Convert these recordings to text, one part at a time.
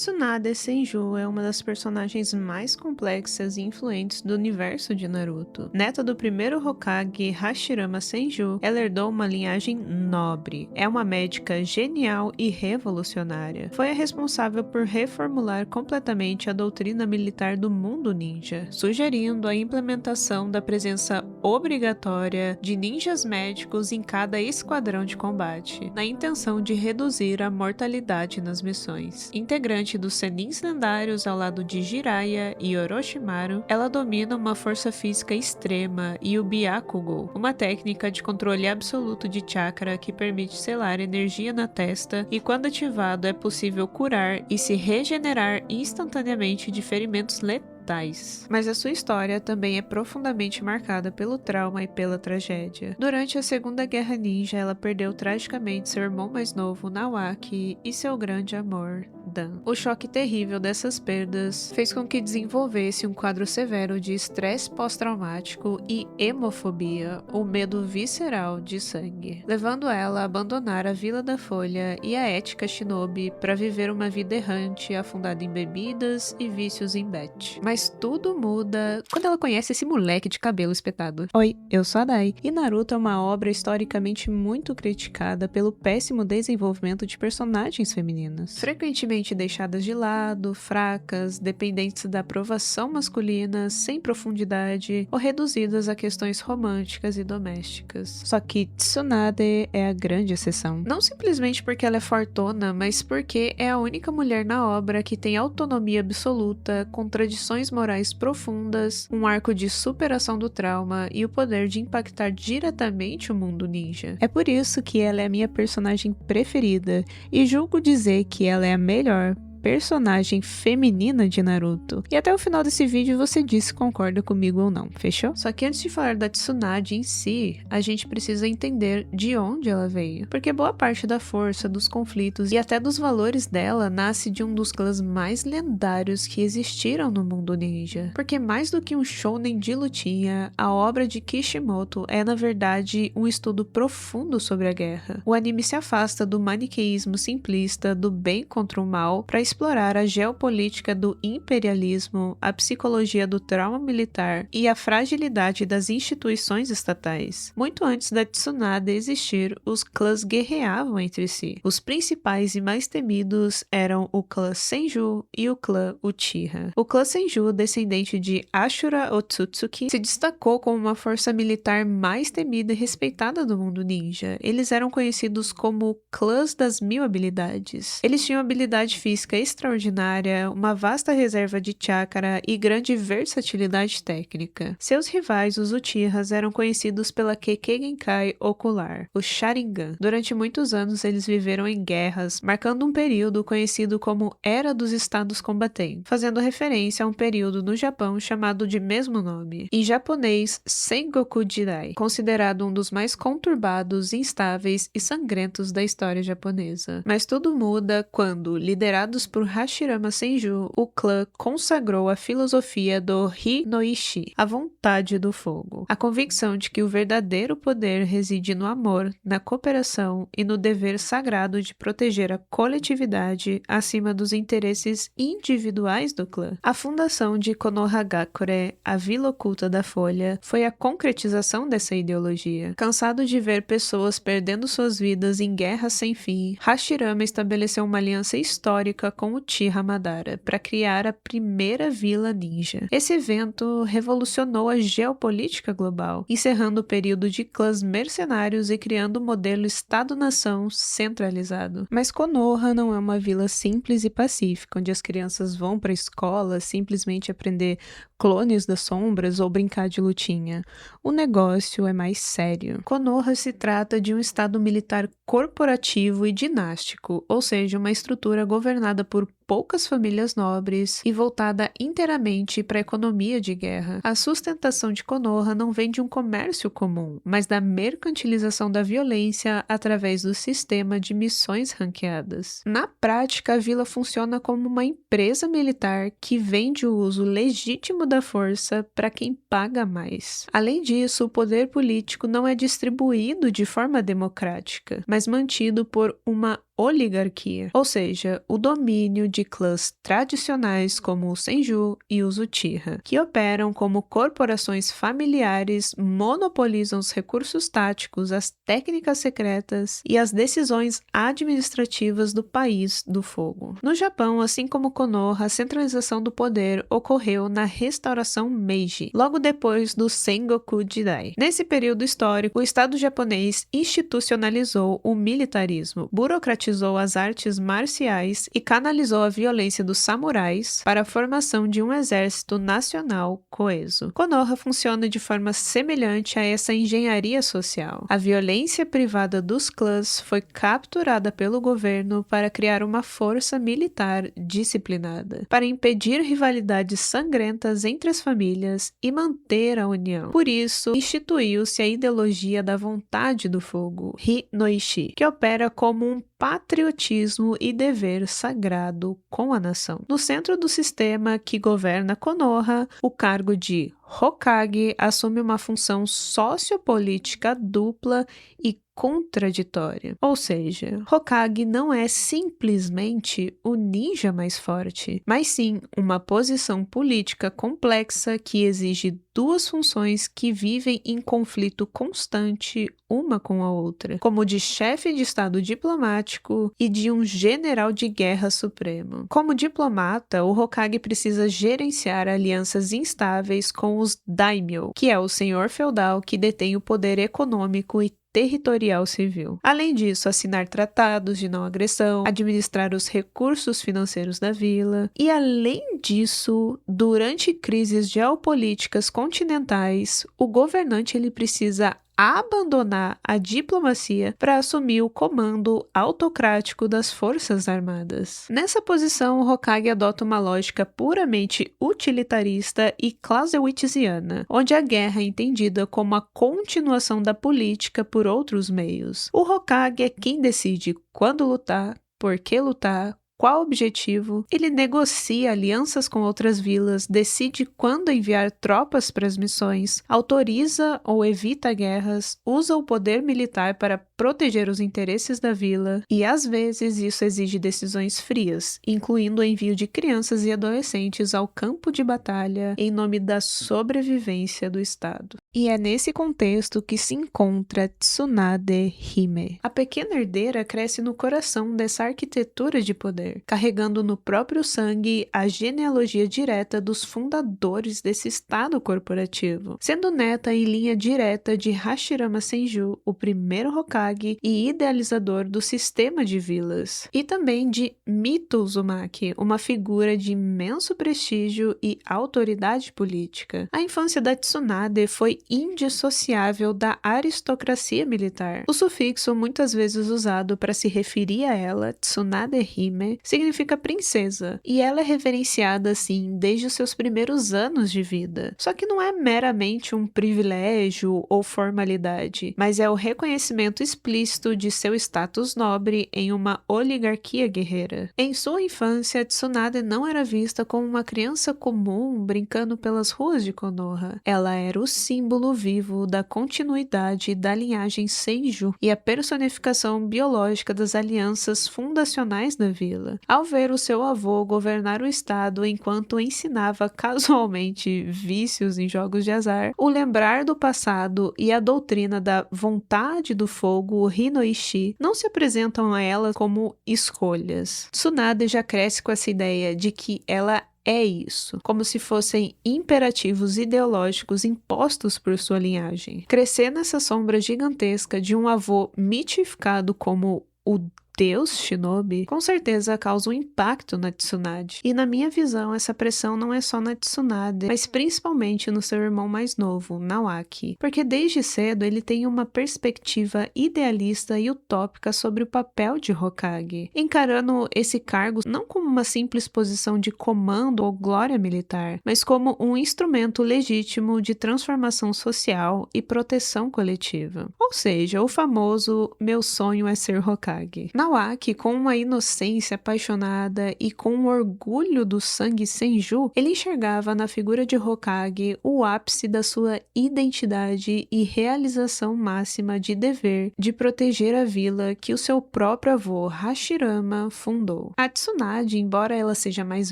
Tsunade Senju é uma das personagens mais complexas e influentes do universo de Naruto. Neta do primeiro Hokage Hashirama Senju, ela herdou uma linhagem nobre. É uma médica genial e revolucionária. Foi a responsável por reformular completamente a doutrina militar do mundo ninja, sugerindo a implementação da presença obrigatória de ninjas médicos em cada esquadrão de combate, na intenção de reduzir a mortalidade nas missões. Integrante dos Senins lendários ao lado de Jiraiya e Orochimaru, ela domina uma força física extrema e o Byakugo, uma técnica de controle absoluto de chakra que permite selar energia na testa e, quando ativado, é possível curar e se regenerar instantaneamente de ferimentos letais. Mas a sua história também é profundamente marcada pelo trauma e pela tragédia. Durante a Segunda Guerra Ninja, ela perdeu tragicamente seu irmão mais novo, Nawaki, e seu grande amor, Dan. O choque terrível dessas perdas fez com que desenvolvesse um quadro severo de estresse pós-traumático e hemofobia, ou medo visceral de sangue, levando ela a abandonar a Vila da Folha e a ética shinobi para viver uma vida errante afundada em bebidas e vícios em bet. Mas tudo muda quando ela conhece esse moleque de cabelo espetado. Oi, eu sou a Dai, e Naruto é uma obra historicamente muito criticada pelo péssimo desenvolvimento de personagens femininas, frequentemente deixadas de lado, fracas, dependentes da aprovação masculina, sem profundidade, ou reduzidas a questões românticas e domésticas. Só que Tsunade é a grande exceção. Não simplesmente porque ela é fortona, mas porque é a única mulher na obra que tem autonomia absoluta, contradições morais profundas, um arco de superação do trauma e o poder de impactar diretamente o mundo ninja. É por isso que ela é a minha personagem preferida, e julgo dizer que ela é a melhor personagem feminina de Naruto. E até o final desse vídeo você diz se concorda comigo ou não, fechou? Só que antes de falar da Tsunade em si, a gente precisa entender de onde ela veio. Porque boa parte da força, dos conflitos e até dos valores dela nasce de um dos clãs mais lendários que existiram no mundo ninja. Porque mais do que um shounen de lutinha, a obra de Kishimoto é na verdade um estudo profundo sobre a guerra. O anime se afasta do maniqueísmo simplista do bem contra o mal para explorar a geopolítica do imperialismo, a psicologia do trauma militar e a fragilidade das instituições estatais. Muito antes da Tsunade existir, os clãs guerreavam entre si. Os principais e mais temidos eram o clã Senju e o clã Uchiha. O clã Senju, descendente de Ashura Otsutsuki, se destacou como uma força militar mais temida e respeitada do mundo ninja. Eles eram conhecidos como clãs das 1000 habilidades. Eles tinham habilidade física extraordinária, uma vasta reserva de chakra e grande versatilidade técnica. Seus rivais, os Uchihas, eram conhecidos pela Kekkei Genkai ocular, o Sharingan. Durante muitos anos eles viveram em guerras, marcando um período conhecido como Era dos Estados Combatentes, fazendo referência a um período no Japão chamado de mesmo nome. Em japonês, Sengoku Jidai, considerado um dos mais conturbados, instáveis e sangrentos da história japonesa. Mas tudo muda quando, liderados por Hashirama Senju, o clã consagrou a filosofia do Hi-no-Ishi, a vontade do fogo. A convicção de que o verdadeiro poder reside no amor, na cooperação e no dever sagrado de proteger a coletividade acima dos interesses individuais do clã. A fundação de Konohagakure, a Vila Oculta da Folha, foi a concretização dessa ideologia. Cansado de ver pessoas perdendo suas vidas em guerras sem fim, Hashirama estabeleceu uma aliança histórica com Uchiha Madara para criar a primeira vila ninja. Esse evento revolucionou a geopolítica global, encerrando o período de clãs mercenários e criando um modelo Estado-nação centralizado. Mas Konoha não é uma vila simples e pacífica, onde as crianças vão para a escola simplesmente aprender clones das sombras ou brincar de lutinha. O negócio é mais sério. Konoha se trata de um estado militar corporativo e dinástico, ou seja, uma estrutura governada por poucas famílias nobres e voltada inteiramente para a economia de guerra. A sustentação de Konoha não vem de um comércio comum, mas da mercantilização da violência através do sistema de missões ranqueadas. Na prática, a vila funciona como uma empresa militar que vende o uso legítimo da força para quem paga mais. Além disso, o poder político não é distribuído de forma democrática, mas mantido por uma oligarquia, ou seja, o domínio de de clãs tradicionais como o Senju e os Uchiha, que operam como corporações familiares, monopolizam os recursos táticos, as técnicas secretas e as decisões administrativas do país do fogo. No Japão, assim como Konoha, a centralização do poder ocorreu na restauração Meiji, logo depois do Sengoku Jidai. Nesse período histórico, o Estado japonês institucionalizou o militarismo, burocratizou as artes marciais e canalizou a violência dos samurais para a formação de um exército nacional coeso. Konoha funciona de forma semelhante a essa engenharia social. A violência privada dos clãs foi capturada pelo governo para criar uma força militar disciplinada, para impedir rivalidades sangrentas entre as famílias e manter a união. Por isso, instituiu-se a ideologia da vontade do fogo, Hi-no-ishi, que opera como um patriotismo e dever sagrado com a nação. No centro do sistema que governa Konoha, o cargo de Hokage assume uma função sociopolítica dupla e contraditória. Ou seja, Hokage não é simplesmente o ninja mais forte, mas sim uma posição política complexa que exige duas funções que vivem em conflito constante uma com a outra, como de chefe de estado diplomático e de um general de guerra supremo. Como diplomata, o Hokage precisa gerenciar alianças instáveis com os daimyo, que é o senhor feudal que detém o poder econômico e territorial civil. Além disso, assinar tratados de não agressão, administrar os recursos financeiros da vila e, além disso, durante crises geopolíticas continentais, o governante ele precisa abandonar a diplomacia para assumir o comando autocrático das forças armadas. Nessa posição, o Hokage adota uma lógica puramente utilitarista e clausewitziana, onde a guerra é entendida como a continuação da política por outros meios. O Hokage é quem decide quando lutar, por que lutar, qual objetivo, ele negocia alianças com outras vilas, decide quando enviar tropas para as missões, autoriza ou evita guerras, usa o poder militar para proteger os interesses da vila e, às vezes, isso exige decisões frias, incluindo o envio de crianças e adolescentes ao campo de batalha em nome da sobrevivência do Estado. E é nesse contexto que se encontra Tsunade Hime. A pequena herdeira cresce no coração dessa arquitetura de poder, carregando no próprio sangue a genealogia direta dos fundadores desse estado corporativo, sendo neta em linha direta de Hashirama Senju, o primeiro Hokage e idealizador do sistema de vilas, e também de Mito Uzumaki, uma figura de imenso prestígio e autoridade política. A infância da Tsunade foi indissociável da aristocracia militar. O sufixo muitas vezes usado para se referir a ela, Tsunade Hime, significa princesa, e ela é reverenciada assim desde os seus primeiros anos de vida. Só que não é meramente um privilégio ou formalidade, mas é o reconhecimento explícito de seu status nobre em uma oligarquia guerreira. Em sua infância, Tsunade não era vista como uma criança comum brincando pelas ruas de Konoha. Ela era o símbolo vivo da continuidade da linhagem Senju e a personificação biológica das alianças fundacionais da vila. Ao ver o seu avô governar o estado enquanto ensinava casualmente vícios em jogos de azar, o lembrar do passado e a doutrina da vontade do fogo, o Hi-no-ishi, não se apresentam a ela como escolhas. Tsunade já cresce com essa ideia de que ela é isso, como se fossem imperativos ideológicos impostos por sua linhagem. Crescer nessa sombra gigantesca de um avô mitificado como o Deus Shinobi, com certeza causa um impacto na Tsunade. E na minha visão, essa pressão não é só na Tsunade, mas principalmente no seu irmão mais novo, Naoaki. Porque desde cedo ele tem uma perspectiva idealista e utópica sobre o papel de Hokage, encarando esse cargo não como uma simples posição de comando ou glória militar, mas como um instrumento legítimo de transformação social e proteção coletiva. Ou seja, o famoso "meu sonho é ser Hokage". Nawak, com uma inocência apaixonada e com um orgulho do sangue Senju, ele enxergava na figura de Hokage o ápice da sua identidade e realização máxima de dever de proteger a vila que o seu próprio avô Hashirama fundou. A Tsunade, embora ela seja mais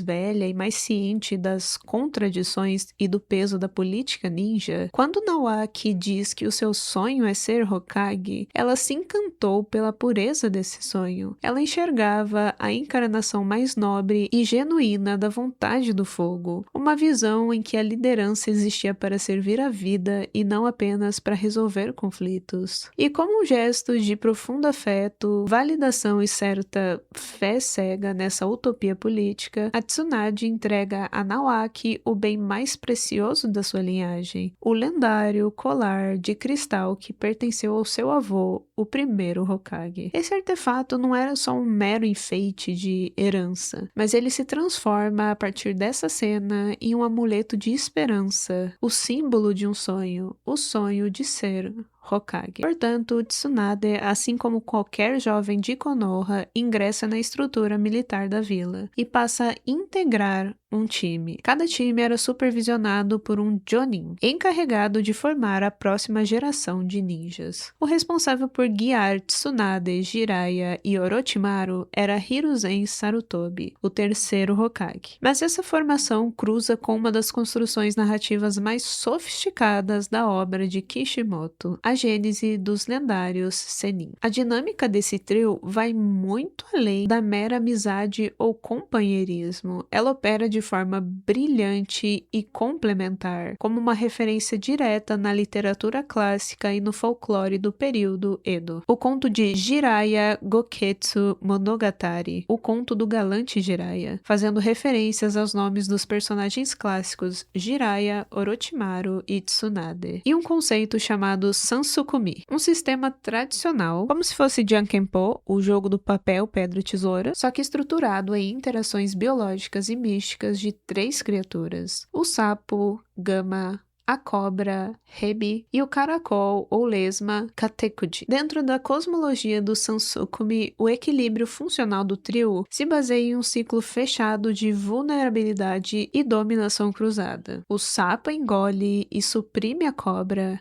velha e mais ciente das contradições e do peso da política ninja, quando Nawak diz que o seu sonho é ser Hokage, ela se encantou pela pureza desse sonho. Ela enxergava a encarnação mais nobre e genuína da vontade do fogo, uma visão em que a liderança existia para servir a vida e não apenas para resolver conflitos. E como um gesto de profundo afeto, validação e certa fé cega nessa utopia política, a Tsunade entrega a Nawak o bem mais precioso da sua linhagem, o lendário colar de cristal que pertenceu ao seu avô, o primeiro Hokage. Esse artefato não era só um mero enfeite de herança, mas ele se transforma a partir dessa cena em um amuleto de esperança, o símbolo de um sonho, o sonho de ser Hokage. Portanto, Tsunade, assim como qualquer jovem de Konoha, ingressa na estrutura militar da vila e passa a integrar um time. Cada time era supervisionado por um Jonin, encarregado de formar a próxima geração de ninjas. O responsável por guiar Tsunade, Jiraiya e Orochimaru era Hiruzen Sarutobi, o terceiro Hokage. Mas essa formação cruza com uma das construções narrativas mais sofisticadas da obra de Kishimoto, a gênese dos lendários Sennin. A dinâmica desse trio vai muito além da mera amizade ou companheirismo. Ela opera de forma brilhante e complementar, como uma referência direta na literatura clássica e no folclore do período Edo. O conto de Jiraiya Goketsu Monogatari, o conto do galante Jiraiya, fazendo referências aos nomes dos personagens clássicos Jiraiya, Orochimaru e Tsunade. E um conceito chamado Sansukumi, um sistema tradicional, como se fosse Jankenpo, o jogo do papel, pedra e tesoura, só que estruturado em interações biológicas e místicas de 3 criaturas: o sapo, Gama, a cobra, Hebi, e o caracol ou lesma, Katekudi. Dentro da cosmologia do Sansukumi, o equilíbrio funcional do trio se baseia em um ciclo fechado de vulnerabilidade e dominação cruzada. O sapo engole e suprime a cobra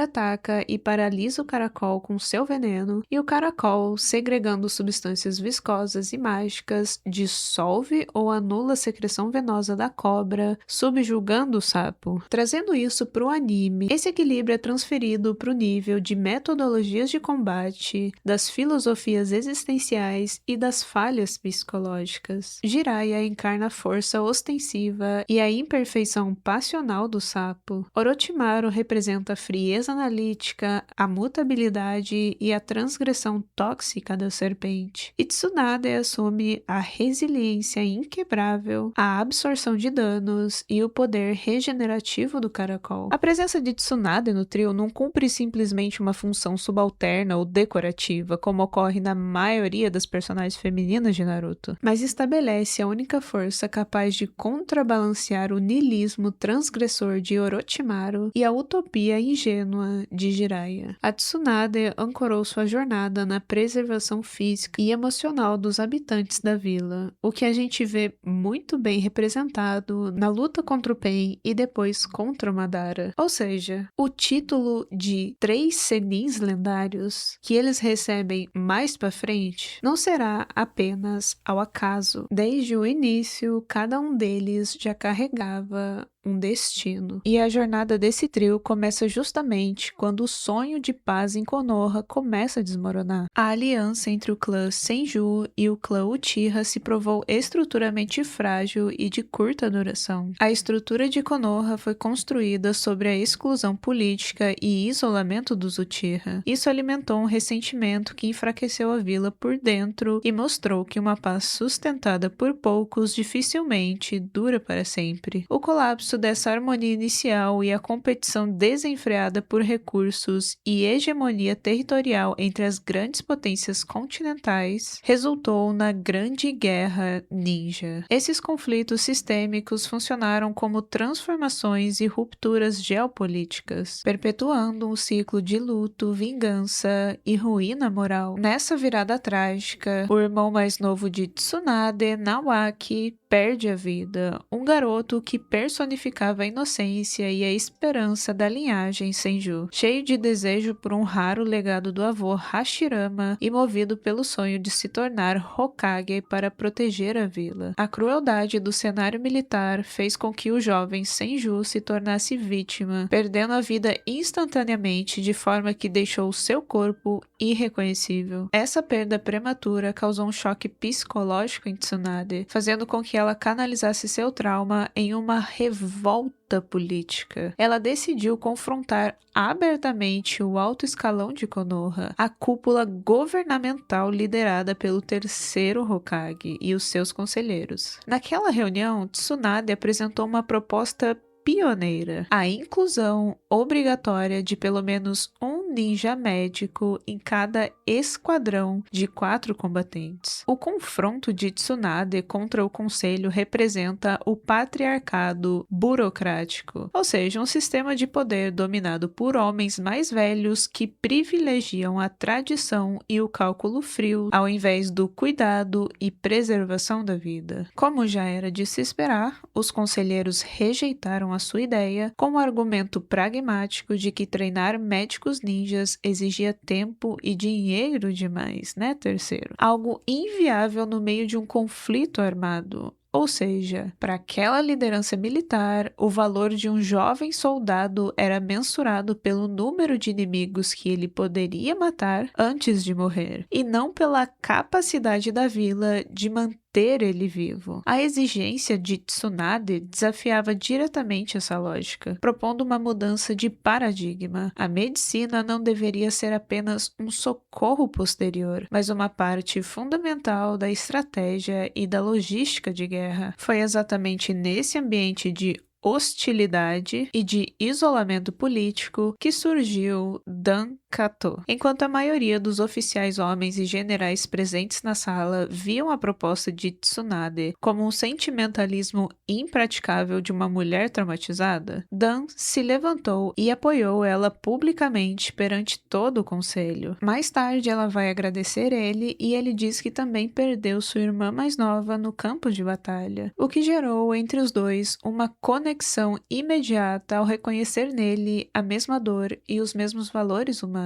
ataca e paralisa o caracol com seu veneno, e o caracol, segregando substâncias viscosas e mágicas, dissolve ou anula a secreção venosa da cobra, subjugando o sapo. Trazendo isso para o anime, esse equilíbrio é transferido para o nível de metodologias de combate, das filosofias existenciais e das falhas psicológicas. Jiraiya encarna a força ostensiva e a imperfeição passional do sapo. Orochimaru representa a frieza analítica, a mutabilidade e a transgressão tóxica da serpente. E Tsunade assume a resiliência inquebrável, a absorção de danos e o poder regenerativo do caracol. A presença de Tsunade no trio não cumpre simplesmente uma função subalterna ou decorativa, como ocorre na maioria das personagens femininas de Naruto, mas estabelece a única força capaz de contrabalancear o niilismo transgressor de Orochimaru e a utopia ingênua de Jiraiya. A Tsunade ancorou sua jornada na preservação física e emocional dos habitantes da vila, o que a gente vê muito bem representado na luta contra o Pain e depois contra o Madara. Ou seja, o título de 3 Senins lendários que eles recebem mais pra frente não será apenas ao acaso. Desde o início, cada um deles já carregava um destino. E a jornada desse trio começa justamente quando o sonho de paz em Konoha começa a desmoronar. A aliança entre o clã Senju e o clã Uchiha se provou estruturalmente frágil e de curta duração. A estrutura de Konoha foi construída sobre a exclusão política e isolamento dos Uchiha. Isso alimentou um ressentimento que enfraqueceu a vila por dentro e mostrou que uma paz sustentada por poucos dificilmente dura para sempre. O colapso contexto dessa harmonia inicial e a competição desenfreada por recursos e hegemonia territorial entre as grandes potências continentais, resultou na Grande Guerra Ninja. Esses conflitos sistêmicos funcionaram como transformações e rupturas geopolíticas, perpetuando um ciclo de luto, vingança e ruína moral. Nessa virada trágica, o irmão mais novo de Tsunade, Nawaki, perde a vida, um garoto que personificava a inocência e a esperança da linhagem Senju, cheio de desejo por um raro legado do avô Hashirama e movido pelo sonho de se tornar Hokage para proteger a vila. A crueldade do cenário militar fez com que o jovem Senju se tornasse vítima, perdendo a vida instantaneamente de forma que deixou seu corpo irreconhecível. Essa perda prematura causou um choque psicológico em Tsunade, fazendo com que ela canalizasse seu trauma em uma revolta política. Ela decidiu confrontar abertamente o alto escalão de Konoha, a cúpula governamental liderada pelo terceiro Hokage e os seus conselheiros. Naquela reunião, Tsunade apresentou uma proposta pioneira: a inclusão obrigatória de pelo menos um ninja médico em cada esquadrão de 4 combatentes. O confronto de Tsunade contra o conselho representa o patriarcado burocrático, ou seja, um sistema de poder dominado por homens mais velhos que privilegiam a tradição e o cálculo frio ao invés do cuidado e preservação da vida. Como já era de se esperar, os conselheiros rejeitaram a sua ideia com o argumento pragmático de que treinar médicos ninjas exigia tempo e dinheiro demais, né, terceiro? Algo inviável no meio de um conflito armado. Ou seja, para aquela liderança militar, o valor de um jovem soldado era mensurado pelo número de inimigos que ele poderia matar antes de morrer, e não pela capacidade da vila de manter ele vivo. A exigência de Tsunade desafiava diretamente essa lógica, propondo uma mudança de paradigma. A medicina não deveria ser apenas um socorro posterior, mas uma parte fundamental da estratégia e da logística de guerra. Foi exatamente nesse ambiente de hostilidade e de isolamento político que surgiu Dan Kato. Enquanto a maioria dos oficiais homens e generais presentes na sala viam a proposta de Tsunade como um sentimentalismo impraticável de uma mulher traumatizada, Dan se levantou e apoiou ela publicamente perante todo o conselho. Mais tarde ela vai agradecer ele e ele diz que também perdeu sua irmã mais nova no campo de batalha, o que gerou entre os dois uma conexão imediata ao reconhecer nele a mesma dor e os mesmos valores humanos.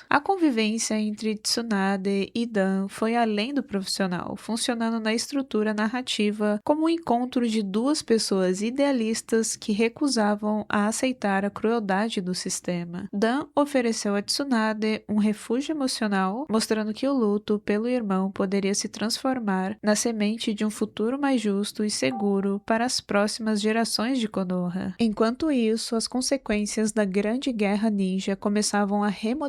A convivência entre Tsunade e Dan foi além do profissional, funcionando na estrutura narrativa como um encontro de duas pessoas idealistas que recusavam a aceitar a crueldade do sistema. Dan ofereceu a Tsunade um refúgio emocional, mostrando que o luto pelo irmão poderia se transformar na semente de um futuro mais justo e seguro para as próximas gerações de Konoha. Enquanto isso, as consequências da Grande Guerra Ninja começavam a remodelar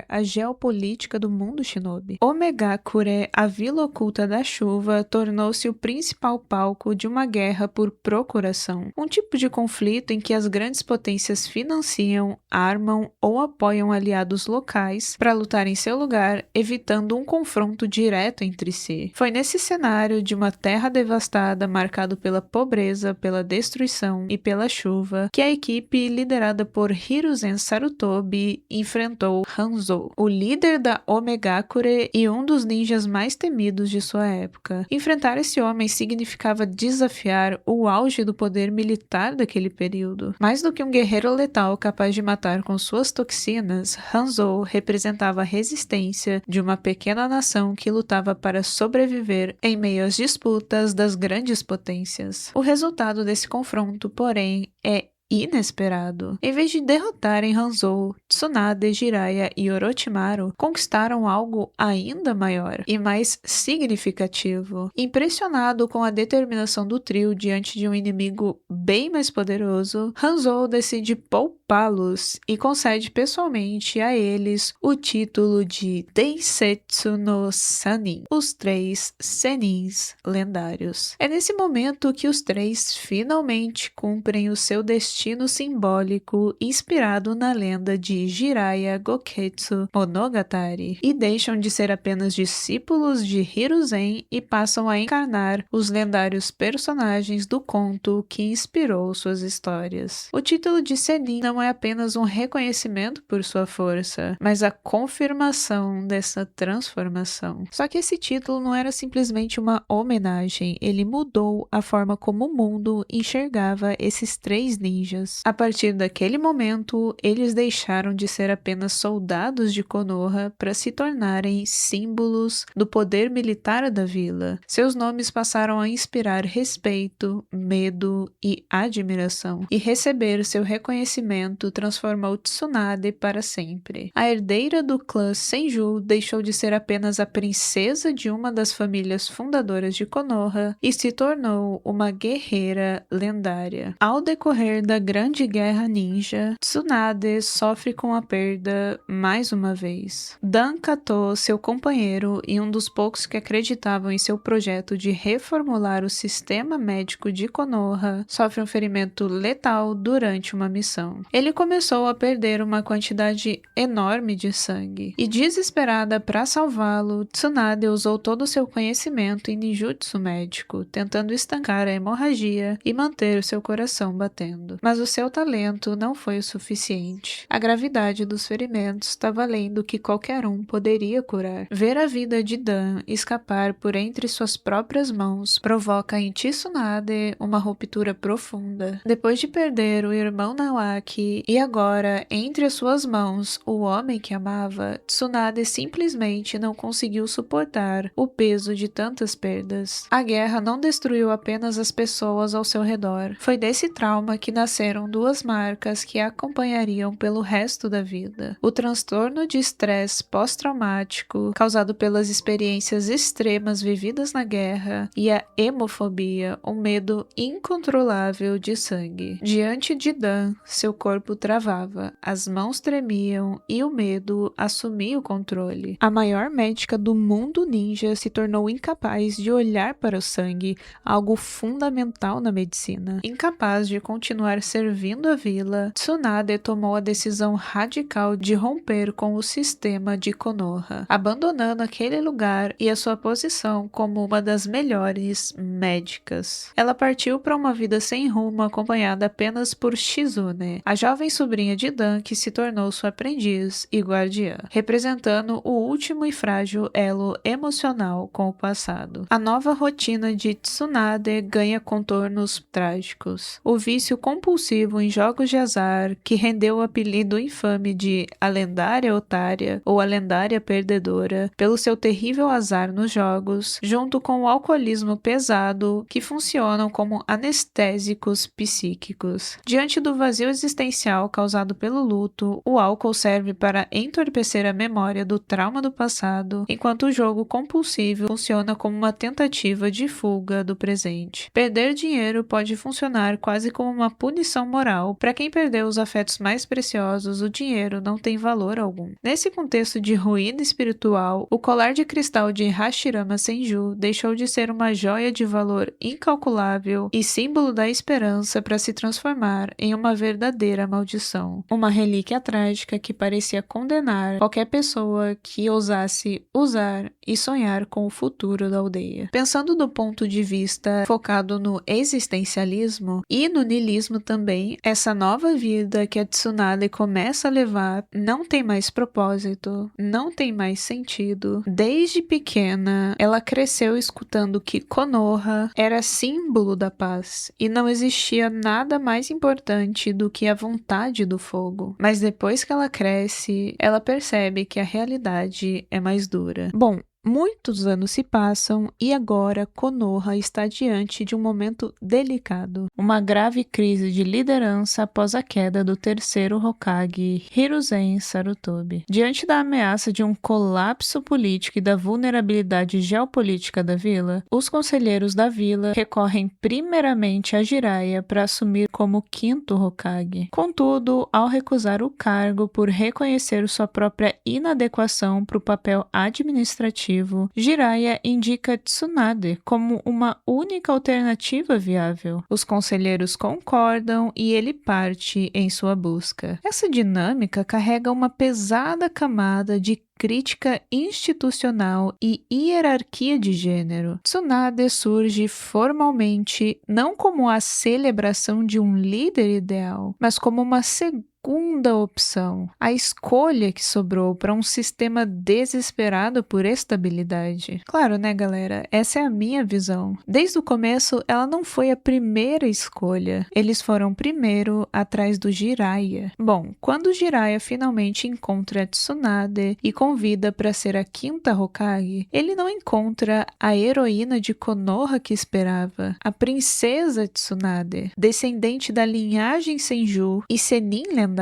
a geopolítica do mundo shinobi. Omegakure, a Vila Oculta da Chuva, tornou-se o principal palco de uma guerra por procuração, um tipo de conflito em que as grandes potências financiam, armam ou apoiam aliados locais para lutar em seu lugar, evitando um confronto direto entre si. Foi nesse cenário de uma terra devastada, marcado pela pobreza, pela destruição e pela chuva, que a equipe liderada por Hiruzen Sarutobi enfrentou Hanzo, o líder da Omegakure e um dos ninjas mais temidos de sua época. Enfrentar esse homem significava desafiar o auge do poder militar daquele período. Mais do que um guerreiro letal capaz de matar com suas toxinas, Hanzo representava a resistência de uma pequena nação que lutava para sobreviver em meio às disputas das grandes potências. O resultado desse confronto, porém, é inesperado. Em vez de derrotarem Hanzou, Tsunade, Jiraiya e Orochimaru conquistaram algo ainda maior e mais significativo. Impressionado com a determinação do trio diante de um inimigo bem mais poderoso, Hanzou decide poupá-los e concede pessoalmente a eles o título de Densetsu no Sanin, os três Senins lendários. É nesse momento que os três finalmente cumprem o seu destino simbólico inspirado na lenda de Jiraiya Goketsu Monogatari e deixam de ser apenas discípulos de Hiruzen e passam a encarnar os lendários personagens do conto que inspirou suas histórias. O título de Sennin não é apenas um reconhecimento por sua força, mas a confirmação dessa transformação. Só que esse título não era simplesmente uma homenagem, ele mudou a forma como o mundo enxergava esses três ninjas. A partir daquele momento, eles deixaram de ser apenas soldados de Konoha para se tornarem símbolos do poder militar da vila. Seus nomes passaram a inspirar respeito, medo e admiração, e receber seu reconhecimento transformou Tsunade para sempre. A herdeira do clã Senju deixou de ser apenas a princesa de uma das famílias fundadoras de Konoha e se tornou uma guerreira lendária. Ao decorrer da Grande Guerra Ninja, Tsunade sofre com a perda mais uma vez. Dan Kato, seu companheiro e um dos poucos que acreditavam em seu projeto de reformular o sistema médico de Konoha, sofre um ferimento letal durante uma missão. Ele começou a perder uma quantidade enorme de sangue, e desesperada para salvá-lo, Tsunade usou todo o seu conhecimento em ninjutsu médico, tentando estancar a hemorragia e manter o seu coração batendo. Mas o seu talento não foi o suficiente. A gravidade dos ferimentos estava além do que qualquer um poderia curar. Ver a vida de Dan escapar por entre suas próprias mãos provoca em Tsunade uma ruptura profunda. Depois de perder o irmão Nawaki e agora entre as suas mãos o homem que amava, Tsunade simplesmente não conseguiu suportar o peso de tantas perdas. A guerra não destruiu apenas as pessoas ao seu redor. Foi desse trauma que nasceram duas marcas que a acompanhariam pelo resto da vida: o transtorno de estresse pós-traumático causado pelas experiências extremas vividas na guerra e a hemofobia, um medo incontrolável de sangue. Diante de Dan, seu corpo travava, as mãos tremiam e o medo assumia o controle. A maior médica do mundo ninja se tornou incapaz de olhar para o sangue, algo fundamental na medicina. Incapaz de continuar servindo a vila, Tsunade tomou a decisão radical de romper com o sistema de Konoha, abandonando aquele lugar e a sua posição como uma das melhores médicas. Ela partiu para uma vida sem rumo, acompanhada apenas por Shizune, a jovem sobrinha de Dan que se tornou sua aprendiz e guardiã, representando o último e frágil elo emocional com o passado. A nova rotina de Tsunade ganha contornos trágicos. O vício compulsivo em jogos de azar, que rendeu o apelido infame de a lendária otária ou a lendária perdedora, pelo seu terrível azar nos jogos, junto com o alcoolismo pesado, que funcionam como anestésicos psíquicos. Diante do vazio existencial causado pelo luto, o álcool serve para entorpecer a memória do trauma do passado, enquanto o jogo compulsivo funciona como uma tentativa de fuga do presente. Perder dinheiro pode funcionar quase como uma punição moral. Para quem perdeu os afetos mais preciosos, o dinheiro não tem valor algum. Nesse contexto de ruína espiritual, o colar de cristal de Hashirama Senju deixou de ser uma joia de valor incalculável e símbolo da esperança para se transformar em uma verdadeira maldição. Uma relíquia trágica que parecia condenar qualquer pessoa que ousasse usar e sonhar com o futuro da aldeia. Pensando do ponto de vista focado no existencialismo e no niilismo também, essa nova vida que a Tsunade começa a levar não tem mais propósito, não tem mais sentido. Desde pequena, ela cresceu escutando que Konoha era símbolo da paz e não existia nada mais importante do que a vontade do fogo. Mas depois que ela cresce, ela percebe que a realidade é mais dura. Bom, Muitos anos se passam e agora Konoha está diante de um momento delicado. Uma grave crise de liderança após a queda do terceiro Hokage, Hiruzen Sarutobi. Diante da ameaça de um colapso político e da vulnerabilidade geopolítica da vila, os conselheiros da vila recorrem primeiramente a Jiraiya para assumir como quinto Hokage. Contudo, ao recusar o cargo por reconhecer sua própria inadequação para o papel administrativo, Jiraiya indica Tsunade como uma única alternativa viável. Os conselheiros concordam e ele parte em sua busca. Essa dinâmica carrega uma pesada camada de crítica institucional e hierarquia de gênero. Tsunade surge formalmente não como a celebração de um líder ideal, mas como uma segunda opção, a escolha que sobrou para um sistema desesperado por estabilidade. Claro, né, galera? Essa é a minha visão. Desde o começo, ela não foi a primeira escolha. Eles foram primeiro atrás do Jiraiya. Bom, quando Jiraiya finalmente encontra Tsunade e convida para ser a quinta Hokage, ele não encontra a heroína de Konoha que esperava, a princesa Tsunade, descendente da linhagem Senju e Senin lendária.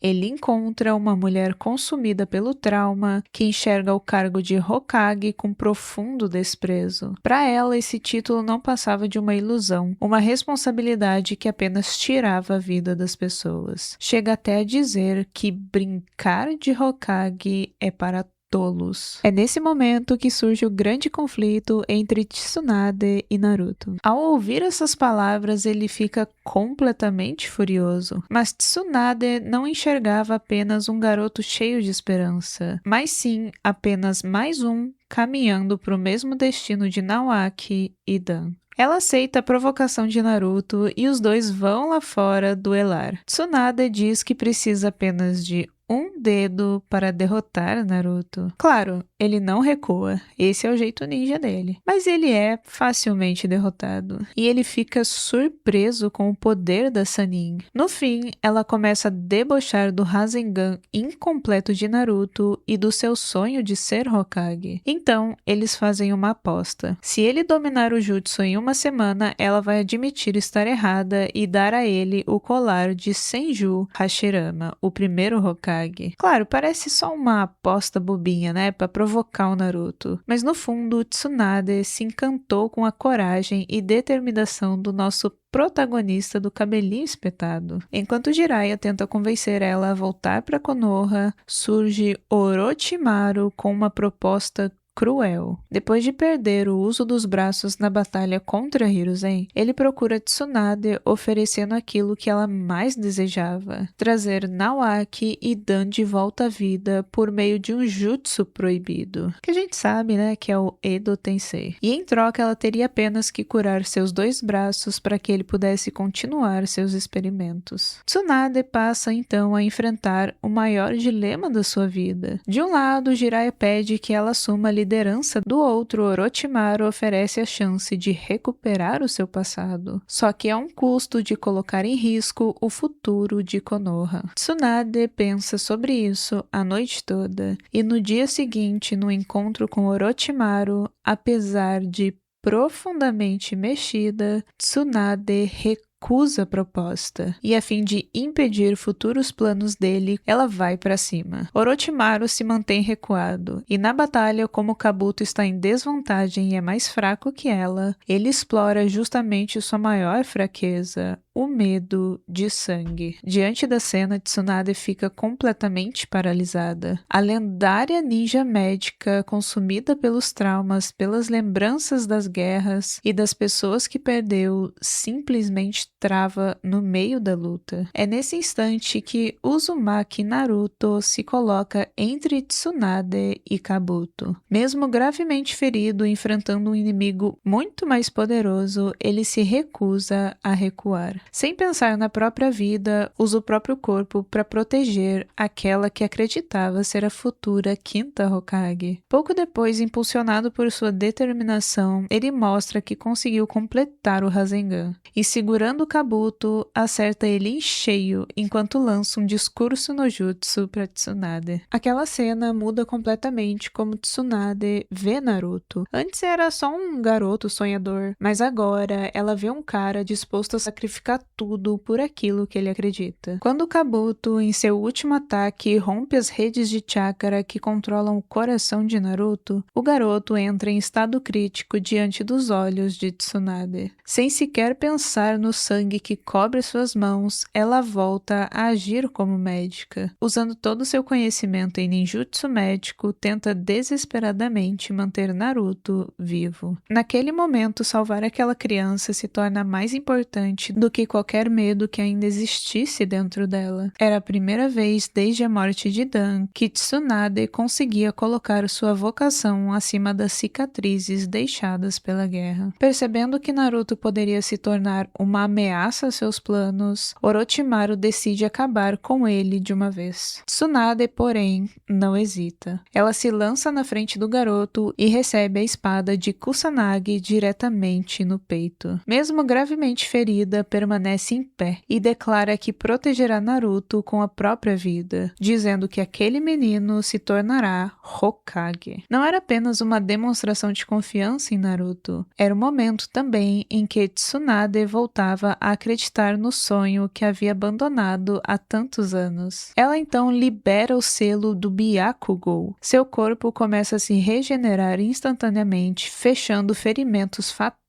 Ele encontra uma mulher consumida pelo trauma, que enxerga o cargo de Hokage com profundo desprezo. Para ela, esse título não passava de uma ilusão, uma responsabilidade que apenas tirava a vida das pessoas. Chega até a dizer que brincar de Hokage é para tolos. É nesse momento que surge o grande conflito entre Tsunade e Naruto. Ao ouvir essas palavras, ele fica completamente furioso, mas Tsunade não enxergava apenas um garoto cheio de esperança, mas sim apenas mais um caminhando para o mesmo destino de Naoaki e Dan. Ela aceita a provocação de Naruto e os dois vão lá fora duelar. Tsunade diz que precisa apenas de um dedo para derrotar Naruto. Claro, ele não recua, esse é o jeito ninja dele. Mas ele é facilmente derrotado, e ele fica surpreso com o poder da Sannin. No fim, ela começa a debochar do Rasengan incompleto de Naruto e do seu sonho de ser Hokage. Então, eles fazem uma aposta. Se ele dominar o jutsu em uma semana, ela vai admitir estar errada e dar a ele o colar de Senju Hashirama, o primeiro Hokage. Claro, parece só uma aposta bobinha, né, para provocar o Naruto, mas no fundo Tsunade se encantou com a coragem e determinação do nosso protagonista do cabelinho espetado. Enquanto Jiraiya tenta convencer ela a voltar para Konoha, surge Orochimaru com uma proposta cruel. Depois de perder o uso dos braços na batalha contra Hiruzen, ele procura Tsunade oferecendo aquilo que ela mais desejava, trazer Naoaki e Dan de volta à vida por meio de um jutsu proibido, que a gente sabe, né, que é o Edo Tensei. E em troca ela teria apenas que curar seus dois braços para que ele pudesse continuar seus experimentos. Tsunade passa então a enfrentar o maior dilema da sua vida. De um lado, Jiraiya pede que ela assuma a liderança, do outro, Orochimaru oferece a chance de recuperar o seu passado, só que a um custo de colocar em risco o futuro de Konoha. Tsunade pensa sobre isso a noite toda, e no dia seguinte, no encontro com Orochimaru, apesar de profundamente mexida, Tsunade recusa a proposta, e a fim de impedir futuros planos dele, ela vai para cima. Orochimaru se mantém recuado, e na batalha, como Kabuto está em desvantagem e é mais fraco que ela, ele explora justamente sua maior fraqueza, o medo de sangue. Diante da cena, Tsunade fica completamente paralisada. A lendária ninja médica, consumida pelos traumas, pelas lembranças das guerras e das pessoas que perdeu, simplesmente trava no meio da luta. É nesse instante que Uzumaki Naruto se coloca entre Tsunade e Kabuto. Mesmo gravemente ferido, enfrentando um inimigo muito mais poderoso, ele se recusa a recuar. Sem pensar na própria vida, usa o próprio corpo para proteger aquela que acreditava ser a futura quinta Hokage. Pouco depois, impulsionado por sua determinação, ele mostra que conseguiu completar o Rasengan, e segurando o Kabuto acerta ele em cheio enquanto lança um discurso no jutsu pra Tsunade. Aquela cena muda completamente como Tsunade vê Naruto. Antes era só um garoto sonhador, mas agora ela vê um cara disposto a sacrificar tudo por aquilo que ele acredita. Quando Kabuto, em seu último ataque, rompe as redes de chakra que controlam o coração de Naruto, o garoto entra em estado crítico diante dos olhos de Tsunade. Sem sequer pensar no sangue que cobre suas mãos, ela volta a agir como médica. Usando todo o seu conhecimento em ninjutsu médico, tenta desesperadamente manter Naruto vivo. Naquele momento, salvar aquela criança se torna mais importante do que qualquer medo que ainda existisse dentro dela. Era a primeira vez desde a morte de Dan que Tsunade conseguia colocar sua vocação acima das cicatrizes deixadas pela guerra. Percebendo que Naruto poderia se tornar uma ameaça a seus planos, Orochimaru decide acabar com ele de uma vez. Tsunade, porém, não hesita. Ela se lança na frente do garoto e recebe a espada de Kusanagi diretamente no peito. Mesmo gravemente ferida, permanece em pé e declara que protegerá Naruto com a própria vida, dizendo que aquele menino se tornará Hokage. Não era apenas uma demonstração de confiança em Naruto, era o momento também em que Tsunade voltava a acreditar no sonho que havia abandonado há tantos anos. Ela então libera o selo do Byakugou. Seu corpo começa a se regenerar instantaneamente, fechando ferimentos fatais.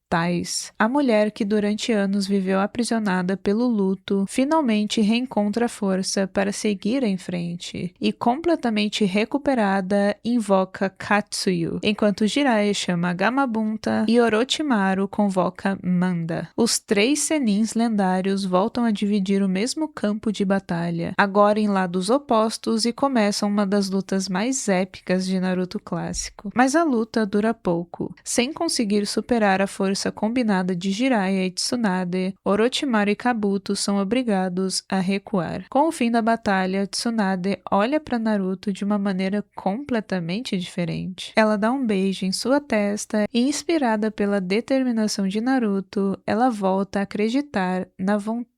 A mulher que durante anos viveu aprisionada pelo luto finalmente reencontra força para seguir em frente e, completamente recuperada, invoca Katsuyu, enquanto Jiraiya chama Gamabunta e Orochimaru convoca Manda. Os 3 senins lendários voltam a dividir o mesmo campo de batalha, agora em lados opostos, e começam uma das lutas mais épicas de Naruto clássico. Mas a luta dura pouco. Sem conseguir superar a força combinada de Jiraiya e Tsunade, Orochimaru e Kabuto são obrigados a recuar. Com o fim da batalha, Tsunade olha para Naruto de uma maneira completamente diferente. Ela dá um beijo em sua testa e, inspirada pela determinação de Naruto, ela volta a acreditar na vontade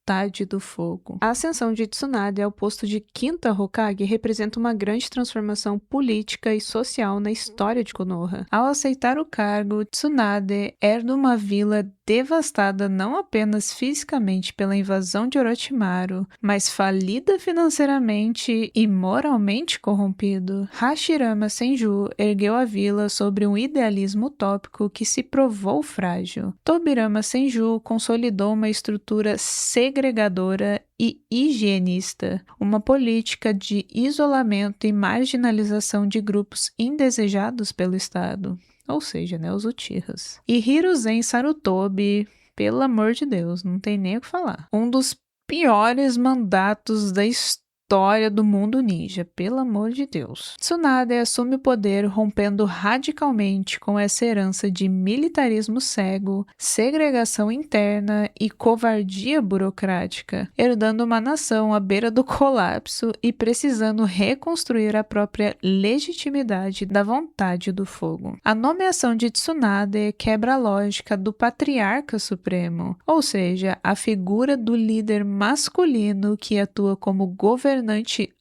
do fogo. A ascensão de Tsunade ao posto de quinta Hokage representa uma grande transformação política e social na história de Konoha. Ao aceitar o cargo, Tsunade herda uma vila devastada não apenas fisicamente pela invasão de Orochimaru, mas falida financeiramente e moralmente corrompido. Hashirama Senju ergueu a vila sobre um idealismo utópico que se provou frágil. Tobirama Senju consolidou uma estrutura segregadora e higienista, uma política de isolamento e marginalização de grupos indesejados pelo Estado. Ou seja, né, os Uchihas. E Hiruzen Sarutobi, pelo amor de Deus, não tem nem o que falar. Um dos piores mandatos da história do mundo ninja, pelo amor de Deus. Tsunade assume o poder rompendo radicalmente com essa herança de militarismo cego, segregação interna e covardia burocrática, herdando uma nação à beira do colapso e precisando reconstruir a própria legitimidade da vontade do fogo. A nomeação de Tsunade quebra a lógica do patriarca supremo, ou seja, a figura do líder masculino que atua como governante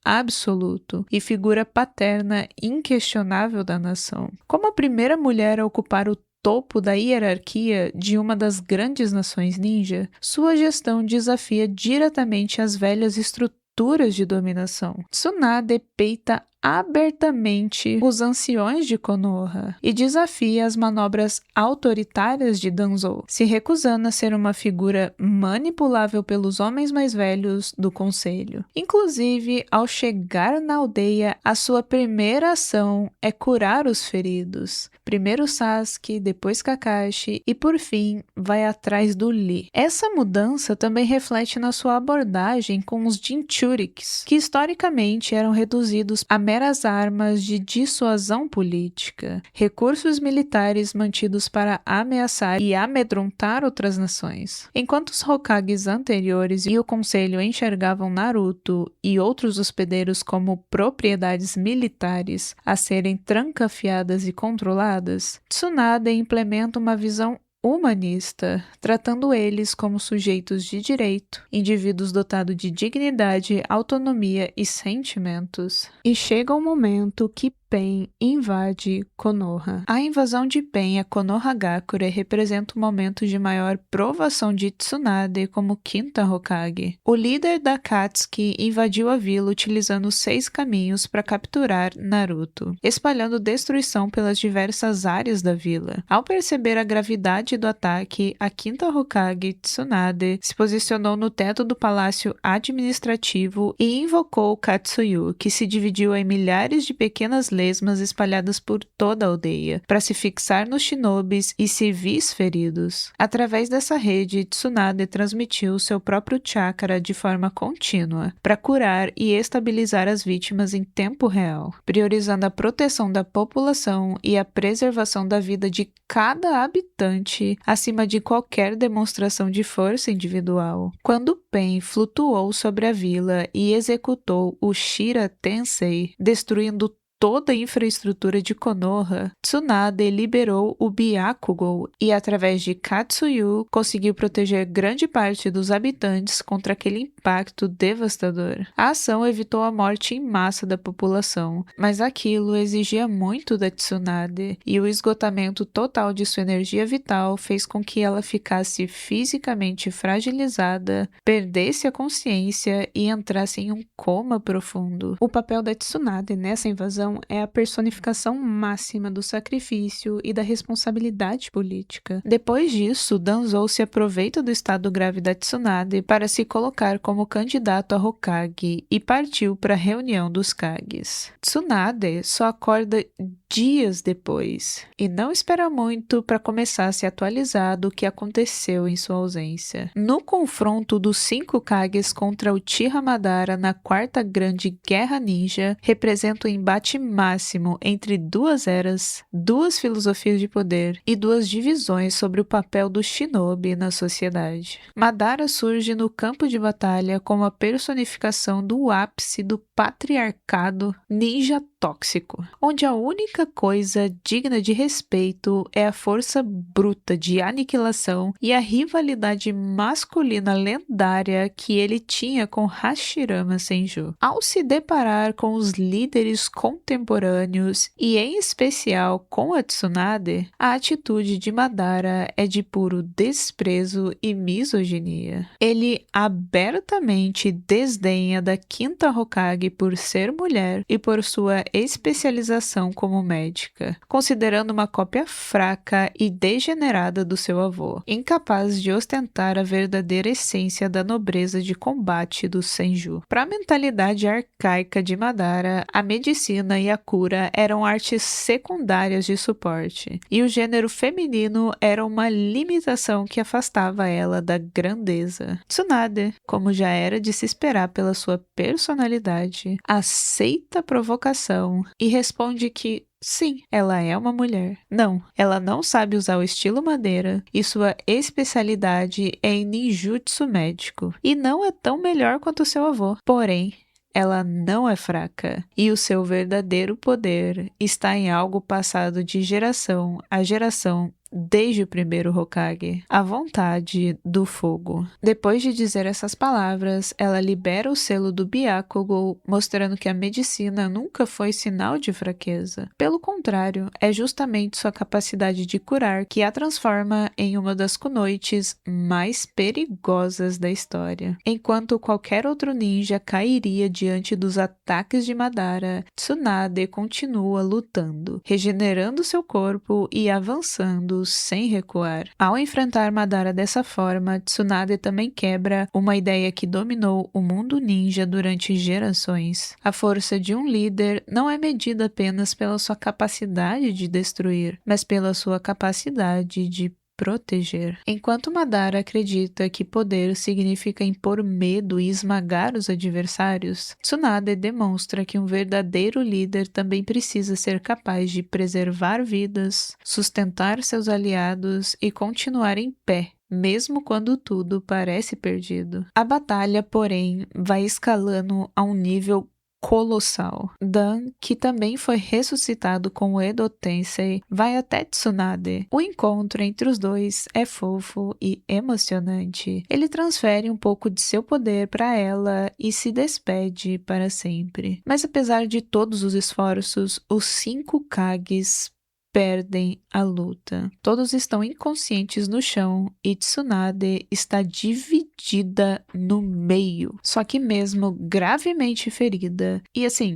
absoluto e figura paterna inquestionável da nação. Como a primeira mulher a ocupar o topo da hierarquia de uma das grandes nações ninja, sua gestão desafia diretamente as velhas estruturas de dominação. Tsunade peita abertamente os anciões de Konoha e desafia as manobras autoritárias de Danzou, se recusando a ser uma figura manipulável pelos homens mais velhos do conselho. Inclusive, ao chegar na aldeia, a sua primeira ação é curar os feridos. Primeiro Sasuke, depois Kakashi e, por fim, vai atrás do Lee. Essa mudança também reflete na sua abordagem com os Jinchuriks, que historicamente eram reduzidos a meras armas de dissuasão política, recursos militares mantidos para ameaçar e amedrontar outras nações. Enquanto os Hokages anteriores e o conselho enxergavam Naruto e outros hospedeiros como propriedades militares a serem trancafiadas e controladas, Tsunade implementa uma visão humanista, tratando eles como sujeitos de direito, indivíduos dotados de dignidade, autonomia e sentimentos. E chega o momento que Pain invade Konoha. A invasão de Pain a Konohagakure representa um momento de maior provação de Tsunade como quinta Hokage. O líder da Akatsuki invadiu a vila utilizando 6 caminhos para capturar Naruto, espalhando destruição pelas diversas áreas da vila. Ao perceber a gravidade do ataque, a quinta Hokage, Tsunade, se posicionou no teto do palácio administrativo e invocou o Katsuyu, que se dividiu em milhares de pequenas lesmas espalhadas por toda a aldeia, para se fixar nos shinobis e civis feridos. Através dessa rede, Tsunade transmitiu seu próprio chakra de forma contínua, para curar e estabilizar as vítimas em tempo real, priorizando a proteção da população e a preservação da vida de cada habitante acima de qualquer demonstração de força individual. Quando Pain flutuou sobre a vila e executou o Shira Tensei, destruindo toda a infraestrutura de Konoha, Tsunade liberou o Byakugou e, através de Katsuyu, conseguiu proteger grande parte dos habitantes contra aquele impacto devastador. A ação evitou a morte em massa da população, mas aquilo exigia muito da Tsunade, e o esgotamento total de sua energia vital fez com que ela ficasse fisicamente fragilizada, perdesse a consciência e entrasse em um coma profundo. O papel da Tsunade nessa invasão é a personificação máxima do sacrifício e da responsabilidade política. Depois disso, Danzou se aproveita do estado grave da Tsunade para se colocar como candidato a Hokage e partiu para a reunião dos Kages. Tsunade só acorda dias depois e não espera muito para começar a se atualizar do que aconteceu em sua ausência. No confronto dos 5 Kages contra o Uchiha Madara na quarta grande guerra ninja, representa o embate máximo entre 2 eras, 2 filosofias de poder e 2 divisões sobre o papel do shinobi na sociedade. Madara surge no campo de batalha como a personificação do ápice do patriarcado ninja tóxico, onde a única coisa digna de respeito é a força bruta de aniquilação e a rivalidade masculina lendária que ele tinha com Hashirama Senju. Ao se deparar com os líderes contemporâneos e em especial com a Tsunade, a atitude de Madara é de puro desprezo e misoginia. Ele abertamente desdenha da quinta Hokage por ser mulher e por sua especialização como médica, considerando uma cópia fraca e degenerada do seu avô, incapaz de ostentar a verdadeira essência da nobreza de combate do Senju. Para a mentalidade arcaica de Madara, a medicina e a cura eram artes secundárias de suporte, e o gênero feminino era uma limitação que afastava ela da grandeza. Tsunade, como já era de se esperar pela sua personalidade, aceita a provocação e responde que sim, ela é uma mulher. Não, ela não sabe usar o estilo madeira e sua especialidade é em ninjutsu médico e não é tão melhor quanto seu avô. Porém, ela não é fraca e o seu verdadeiro poder está em algo passado de geração a geração desde o primeiro Hokage, a vontade do fogo. Depois de dizer essas palavras, ela libera o selo do Byakugou, mostrando que a medicina nunca foi sinal de fraqueza. Pelo contrário, é justamente sua capacidade de curar que a transforma em uma das kunoichis mais perigosas da história. Enquanto qualquer outro ninja cairia diante dos ataques de Madara, Tsunade continua lutando, regenerando seu corpo e avançando sem recuar. Ao enfrentar Madara dessa forma, Tsunade também quebra uma ideia que dominou o mundo ninja durante gerações. A força de um líder não é medida apenas pela sua capacidade de destruir, mas pela sua capacidade de proteger. Enquanto Madara acredita que poder significa impor medo e esmagar os adversários, Tsunade demonstra que um verdadeiro líder também precisa ser capaz de preservar vidas, sustentar seus aliados e continuar em pé, mesmo quando tudo parece perdido. A batalha, porém, vai escalando a um nível colossal. Dan, que também foi ressuscitado com o Edo Tensei, vai até Tsunade. O encontro entre os dois é fofo e emocionante. Ele transfere um pouco de seu poder para ela e se despede para sempre. Mas apesar de todos os esforços, os 5 Kages perdem a luta. Todos estão inconscientes no chão e Tsunade está dividida no meio. Só que mesmo gravemente ferida, e assim,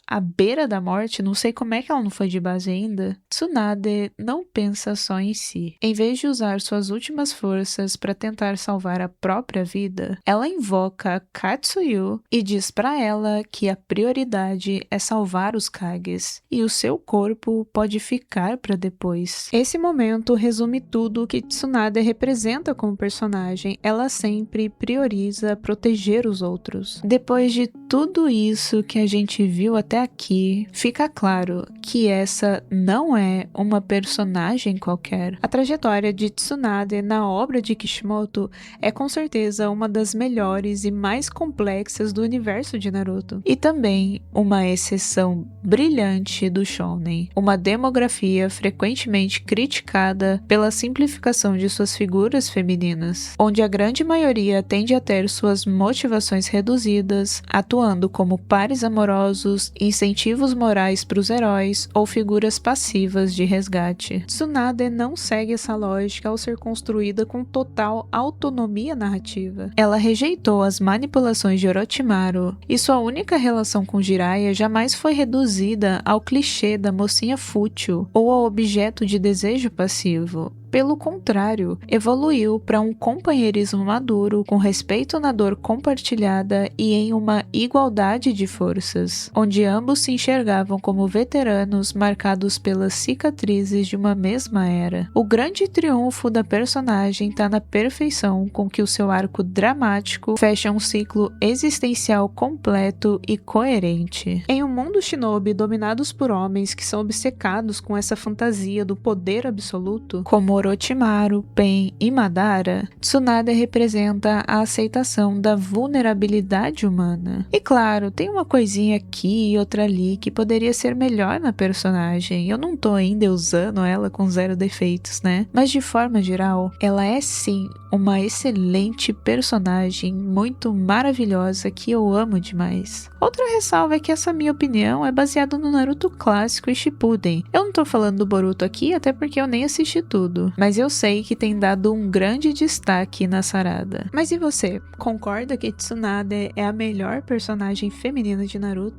à beira da morte, não sei como é que ela não foi de base ainda, Tsunade não pensa só em si. Em vez de usar suas últimas forças para tentar salvar a própria vida, ela invoca Katsuyu e diz para ela que a prioridade é salvar os Kages e o seu corpo pode ficar para depois. Esse momento resume tudo o que Tsunade representa como personagem. Ela sempre prioriza proteger os outros. Depois de tudo isso que a gente viu até aqui, fica claro que essa não é uma personagem qualquer. A trajetória de Tsunade na obra de Kishimoto é com certeza uma das melhores e mais complexas do universo de Naruto. E também uma exceção brilhante do shounen. Uma demografia frequentemente criticada pela simplificação de suas figuras femininas, onde a grande maioria tende a ter suas motivações reduzidas, atuando como pares amorosos, incentivos morais para os heróis ou figuras passivas de resgate. Tsunade não segue essa lógica ao ser construída com total autonomia narrativa. Ela rejeitou as manipulações de Orochimaru e sua única relação com Jiraiya jamais foi reduzida ao clichê da mocinha fútil ou ao objeto de desejo passivo. Pelo contrário, evoluiu para um companheirismo maduro, com respeito na dor compartilhada e em uma igualdade de forças, onde ambos se enxergavam como veteranos marcados pelas cicatrizes de uma mesma era. O grande triunfo da personagem está na perfeição com que o seu arco dramático fecha um ciclo existencial completo e coerente. Em um mundo shinobi dominados por homens que são obcecados com essa fantasia do poder absoluto, como Orochimaru, Pen e Madara, Tsunade representa a aceitação da vulnerabilidade humana. E claro, tem uma coisinha aqui e outra ali que poderia ser melhor na personagem. Eu não tô ainda usando ela com 0 defeitos, né? Mas de forma geral, ela é sim uma excelente personagem, muito maravilhosa, que eu amo demais. Outra ressalva é que essa minha opinião é baseada no Naruto clássico e Shippuden. Eu não tô falando do Boruto aqui, até porque eu nem assisti tudo, mas eu sei que tem dado um grande destaque na Sarada. Mas e você? Concorda que Tsunade é a melhor personagem feminina de Naruto?